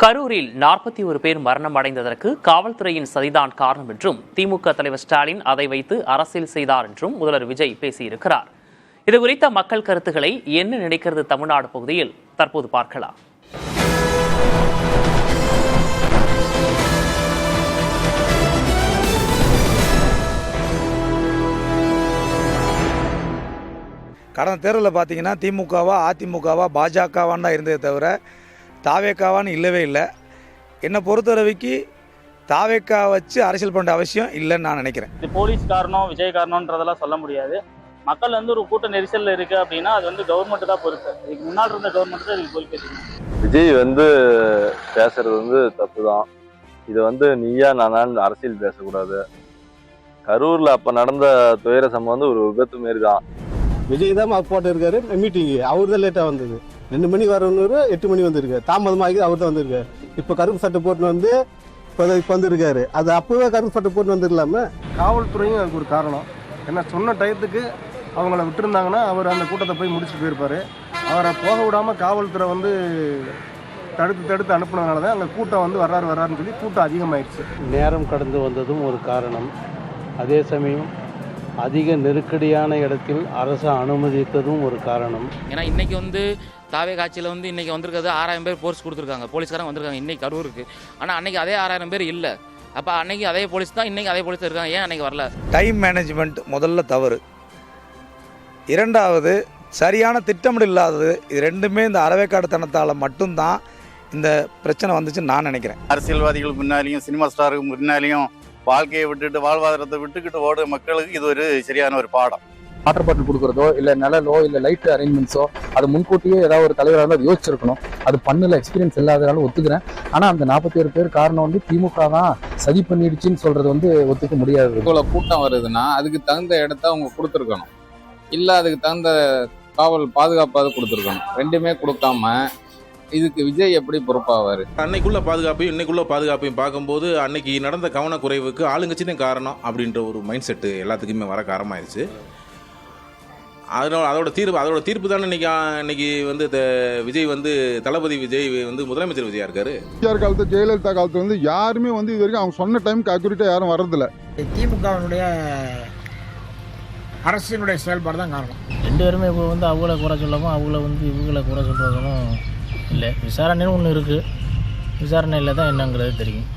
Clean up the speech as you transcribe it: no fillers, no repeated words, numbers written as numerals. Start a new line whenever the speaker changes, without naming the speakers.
கரூரில் 41 பேர் மரணம் அடைந்ததற்கு காவல்துறையின் சதிதான் காரணம் என்றும் திமுக தலைவர் ஸ்டாலின் அதை வைத்து அரசியல் செய்தார் என்றும் முதல்வர் விஜய் பேசியிருக்கிறார். இதுகுறித்த மக்கள் கருத்துக்களை என்ன நினைக்கிறது தமிழ்நாடு பகுதியில் தற்போது பார்க்கலாம்.
கடந்த தேர்தலில் பார்த்தீங்கன்னா திமுகவா அதிமுகவா பாஜகவான்னு தான் இருந்ததே தவிர தாவேக்காவான்னு இல்லவே இல்லை. என்னை பொறுத்தளவுக்கு தாவேக்கா வச்சு அரசியல் பண்ணுற அவசியம் இல்லைன்னு நான் நினைக்கிறேன்.
இது போலீஸ் காரணம் விஜய் காரணம்ன்றதெல்லாம் சொல்ல முடியாது. மக்கள் ஒரு கூட்ட நெரிசலில் இருக்குது அப்படின்னா அது கவர்மெண்ட் தான் பொறுப்பு. இதுக்கு முன்னாடி இருந்த கவர்மெண்ட் தான் இதுக்கு பொறுப்பு.
விஜய் பேசுறது தப்பு தான். இது நீயா நானான்னு அரசியல் பேசக்கூடாது. கரூரில் அப்போ நடந்த துயர சம்பவம் ஒரு விபத்து மாரி தான்.
விஜய் தான் போட்டு இருக்காரு மீட்டிங்கு. அவர் தான் லேட்டாக வந்தது. 2 மணி வரணுன்னு 8 மணி வந்திருக்காரு. தாமதமாகி அவர் தான் வந்திருக்காரு. இப்போ கருப்பு சட்டை போட்டு இப்போ வந்திருக்காரு. அது அப்போவே கருப்பு சட்டை போட்டு வந்துடலாமே.
காவல்துறையும் அதுக்கு ஒரு காரணம். ஏன்னா சொன்ன டயத்துக்கு அவங்கள விட்டுருந்தாங்கன்னா அவர் அந்த கூட்டத்தை போய் முடிச்சுட்டு போயிருப்பார். அவரை போக விடாமல் காவல்துறை தடுத்து அனுப்புனதுனால தான் அங்கே கூட்டம் வர்றாருன்னு சொல்லி கூட்டம் அதிகமாயிடுச்சு.
நேரம் கடந்து வந்ததும் ஒரு காரணம். அதே சமயம் அதிக நெருக்கடியான இடத்தில் அரசு அனுமதித்ததும் ஒரு காரணம்.
ஏன்னா இன்னைக்கு தாவே காட்சியில் இன்னைக்கு வந்திருக்கிறது 6000 பேர் போர்ஸ் கொடுத்துருக்காங்க, போலீஸ்காரங்க வந்திருக்காங்க இன்னைக்கு கரூருக்கு. ஆனால் அன்னைக்கு அதே 6000 பேர் இல்லை. அப்போ அன்னைக்கு அதே போலீஸ் தான், இன்னைக்கு அதே போலீஸ் தான் இருக்காங்க. ஏன் அன்னைக்கு வரல?
டைம் மேனேஜ்மெண்ட் முதல்ல தவறு. இரண்டாவது சரியான திட்டமிடல் இல்லாதது. இது ரெண்டுமே இந்த அறவேக்காடுத்தனத்தால் மட்டும்தான் இந்த பிரச்சனை வந்துச்சுன்னு நான் நினைக்கிறேன்.
அரசியல்வாதிகளுக்கு முன்னாலேயும் சினிமா ஸ்டாருக்கு முன்னாலேயும் வாழ்க்கையை விட்டுட்டு வாழ்வாதாரத்தை விட்டுக்கிட்டு ஓடுற மக்களுக்கு இது ஒரு சரியான ஒரு பாடம்.
வாட்டர் பாட்டில் கொடுக்குறதோ இல்லை நிழலோ இல்லை லைட் அரேஞ்ச்மெண்ட்ஸோ அது முன்கூட்டியே ஏதாவது ஒரு தலைவராக இருந்தால் அது யோசிச்சிருக்கணும். அது பண்ணல, எக்ஸ்பீரியன்ஸ் இல்லாதனால ஒத்துக்கிறேன். ஆனால் அந்த 41 பேர் காரணம் திமுக தான் சதி பண்ணிடுச்சுன்னு சொல்றது ஒத்துக்க முடியாது.
இவ்வளோ கூட்டம் வருதுன்னா அதுக்கு தகுந்த இடத்த அவங்க கொடுத்துருக்கணும். இல்லை அதுக்கு தகுந்த காவல் பாதுகாப்பாக கொடுத்துருக்கணும். ரெண்டுமே கொடுக்காம இதுக்கு விஜய் எப்படி பொறுப்பாவார்?
அன்னைக்குள்ள பாதுகாப்பையும் இன்னைக்குள்ள பாதுகாப்பையும் பார்க்கும்போது அன்னைக்கு நடந்த கவனக்குறைவுக்கு ஆளுங்கட்சி தான் காரணம் அப்படின்ற ஒரு மைண்ட் செட்டு எல்லாத்துக்குமே வர காரணமாயிருச்சு. அதோட தீர்ப்பு தானே இன்னைக்கு விஜய் தளபதி விஜய் முதலமைச்சர் விஜயா இருக்காரு.
காலத்து ஜெயலலிதா காலத்துல யாருமே இது வரைக்கும் அவங்க சொன்ன டைமுக்கு அக்யூரேட்டா யாரும் வர்றதில்ல.
திமுகவினுடைய அரசினுடைய செயல்பாடு தான் காரணம்.
2 பேருமே இப்போ அவங்கள குறை சொல்லவும் அவங்கள இவங்களை குறை சொல்றதும் இல்லை. விசாரணைன்னு ஒன்று இருக்குது. விசாரணையில் தான் என்னங்கிறது தெரியும்.